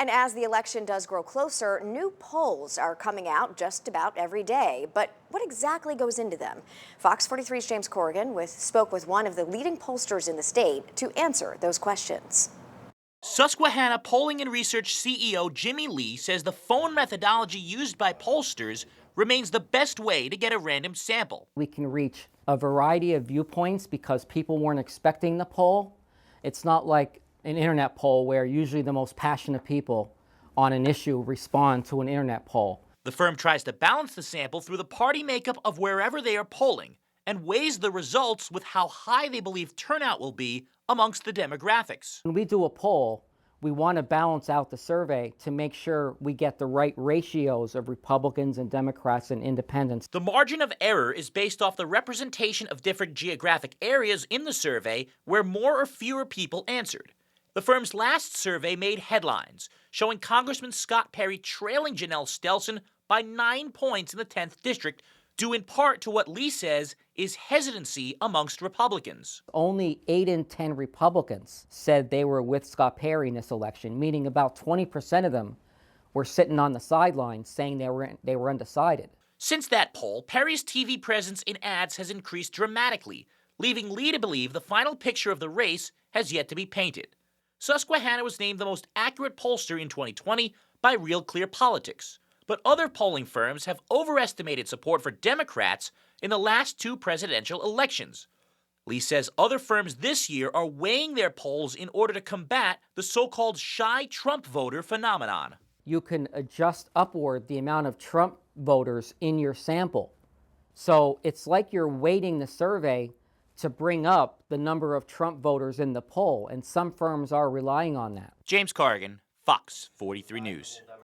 And as the election does grow closer, new polls are coming out just about every day. But what exactly goes into them? Fox 43's James Corrigan spoke with one of the leading pollsters in the state to answer those questions. Susquehanna Polling and Research CEO Jimmy Lee says the phone methodology used by pollsters remains the best way to get a random sample. We can reach a variety of viewpoints because people weren't expecting the poll. It's not like an internet poll where usually the most passionate people on an issue respond to an internet poll. The firm tries to balance the sample through the party makeup of wherever they are polling and weighs the results with how high they believe turnout will be amongst the demographics. When we do a poll, we want to balance out the survey to make sure we get the right ratios of Republicans and Democrats and independents. The margin of error is based off the representation of different geographic areas in the survey where more or fewer people answered. The firm's last survey made headlines, showing Congressman Scott Perry trailing Janelle Stelson by 9 points in the 10th district, due in part to what Lee says is hesitancy amongst Republicans. Only 8 in 10 Republicans said they were with Scott Perry in this election, meaning about 20% of them were sitting on the sidelines saying they were undecided. Since that poll, Perry's TV presence in ads has increased dramatically, leaving Lee to believe the final picture of the race has yet to be painted. Susquehanna was named the most accurate pollster in 2020 by Real Clear Politics, but other polling firms have overestimated support for Democrats in the last 2 presidential elections. Lee says other firms this year are weighing their polls in order to combat the so-called shy Trump voter phenomenon. You can adjust upward the amount of Trump voters in your sample. So it's like you're weighting the survey to bring up the number of Trump voters in the poll, and some firms are relying on that. James Corrigan, Fox 43 News.